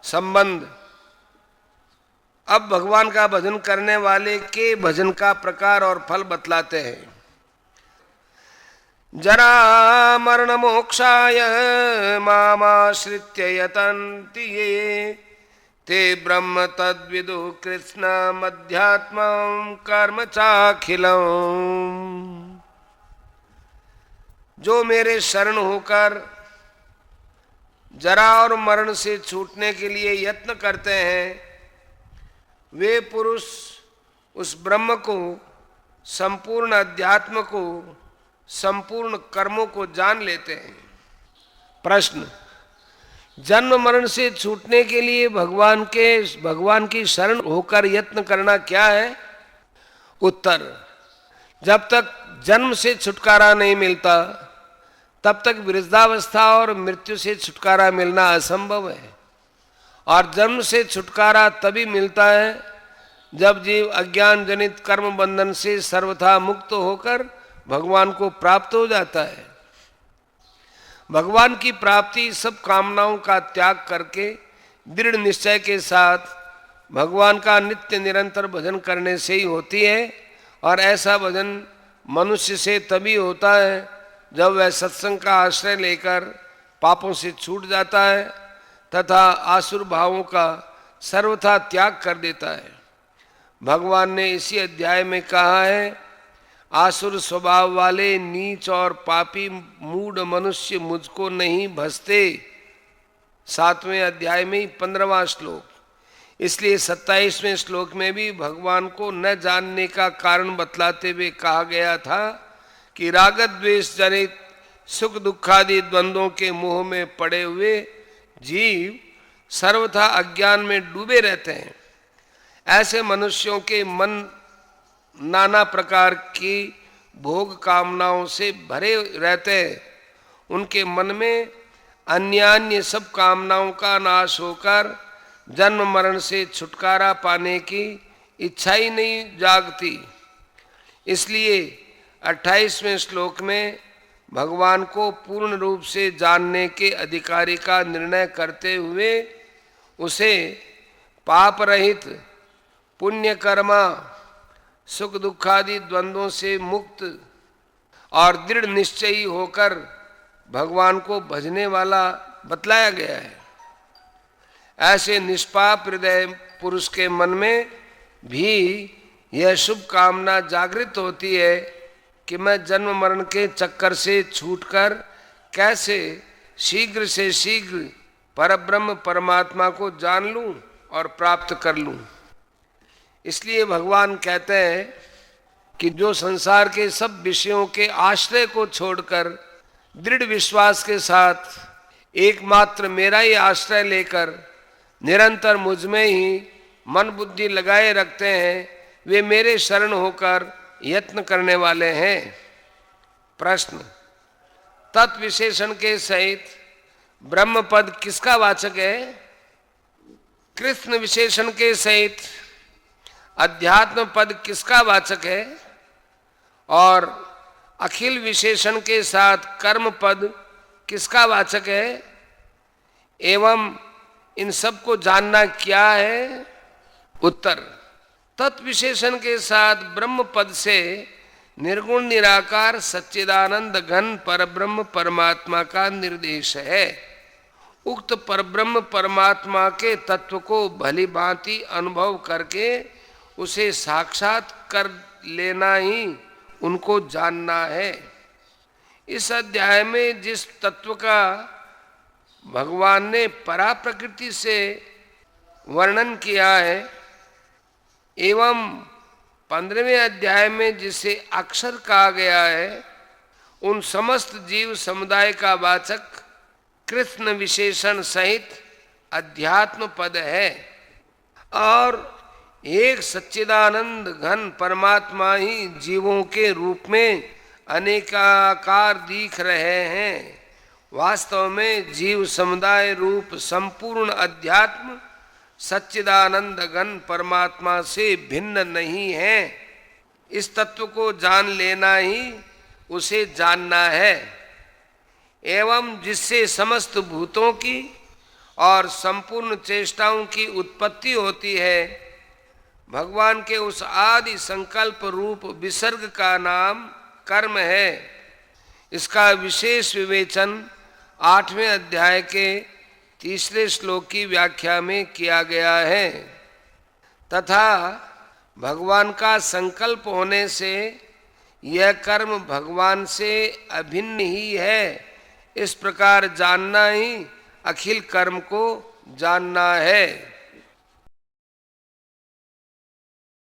संबंध। अब भगवान का भजन करने वाले के भजन का प्रकार और फल बतलाते हैं। जरा मरण मोक्षाय मामाश्रित्य यतन्ति ये ते ब्रह्म तद्विदु कृष्ण मध्यात्मं कर्म चाखिलम्। जो मेरे शरण होकर जरा और मरण से छूटने के लिए यत्न करते हैं, वे पुरुष उस ब्रह्म को, संपूर्ण अध्यात्म को, संपूर्ण कर्मों को जान लेते हैं। प्रश्न। जन्म मरण से छूटने के लिए भगवान की शरण होकर यत्न करना क्या है? उत्तर। जब तक जन्म से छुटकारा नहीं मिलता तब तक वृद्धावस्था और मृत्यु से छुटकारा मिलना असंभव है। और जन्म से छुटकारा तभी मिलता है जब जीव अज्ञान जनित कर्म बंधन से सर्वथा मुक्त होकर भगवान को प्राप्त हो जाता है। भगवान की प्राप्ति सब कामनाओं का त्याग करके दृढ़ निश्चय के साथ भगवान का नित्य निरंतर भजन करने से ही होती है। और ऐसा भजन मनुष्य से तभी होता है जब वह सत्संग का आश्रय लेकर पापों से छूट जाता है तथा आसुर भावों का सर्वथा त्याग कर देता है। भगवान ने इसी अध्याय में कहा है, आसुर स्वभाव वाले नीच और पापी मूढ़ मनुष्य मुझको नहीं भजते। 7वें अध्याय में ही 15वां श्लोक। इसलिए 27वें श्लोक में भी भगवान को न जानने का कारण बतलाते हुए कहा गया था कि राग द्वेष जनित सुख दुखादि द्वंद्वों के मोह में पड़े हुए जीव सर्वथा अज्ञान में डूबे रहते हैं। ऐसे मनुष्यों के मन नाना प्रकार की भोग कामनाओं से भरे रहते हैं। उनके मन में अन्यान्य सब कामनाओं का नाश होकर जन्म मरण से छुटकारा पाने की इच्छा ही नहीं जागती। इसलिए 28वें श्लोक में भगवान को पूर्ण रूप से जानने के अधिकारी का निर्णय करते हुए उसे पाप रहित पुण्य कर्मा सुख दुखादि द्वंद्वों से मुक्त और दृढ़ निश्चयी होकर भगवान को भजने वाला बतलाया गया है। ऐसे निष्पाप हृदय पुरुष के मन में भी यह शुभ कामना जागृत होती है कि मैं जन्म मरण के चक्कर से छूटकर कैसे शीघ्र से शीघ्र परब्रह्म परमात्मा को जान लूं और प्राप्त कर लूं। इसलिए भगवान कहते हैं कि जो संसार के सब विषयों के आश्रय को छोड़कर दृढ़ विश्वास के साथ एकमात्र मेरा ही आश्रय लेकर निरंतर मुझ में ही मन बुद्धि लगाए रखते हैं, वे मेरे शरण होकर यत्न करने वाले हैं। प्रश्न। तत्विशेषण के सहित ब्रह्म पद किसका वाचक है? कृष्ण विशेषण के सहित अध्यात्म पद किसका वाचक है? और अखिल विशेषण के साथ कर्म पद किसका वाचक है? एवं इन सब को जानना क्या है? उत्तर। तत्विशेषण के साथ ब्रह्म पद से निर्गुण निराकार सच्चिदानंद घन परब्रह्म परमात्मा का निर्देश है। उक्त परब्रह्म परमात्मा के तत्व को भली भांति अनुभव करके उसे साक्षात कर लेना ही उनको जानना है। इस अध्याय में जिस तत्व का भगवान ने परा प्रकृति से वर्णन किया है एवं 15वें अध्याय में जिसे अक्षर कहा गया है, उन समस्त जीव समुदाय का वाचक कृष्ण विशेषण सहित अध्यात्म पद है। और एक सच्चिदानंद घन परमात्मा ही जीवों के रूप में अनेकाकार दिख रहे हैं। वास्तव में जीव समुदाय रूप संपूर्ण अध्यात्म सच्चिदानंद घन परमात्मा से भिन्न नहीं है। इस तत्व को जान लेना ही उसे जानना है, एवं जिससे समस्त भूतों की और संपूर्ण चेष्टाओं की उत्पत्ति होती है, भगवान के उस आदि संकल्प रूप विसर्ग का नाम कर्म है। इसका विशेष विवेचन 8वें अध्याय के 3 श्लोक की व्याख्या में किया गया है। तथा भगवान का संकल्प होने से यह कर्म भगवान से अभिन्न ही है, इस प्रकार जानना ही अखिल कर्म को जानना है।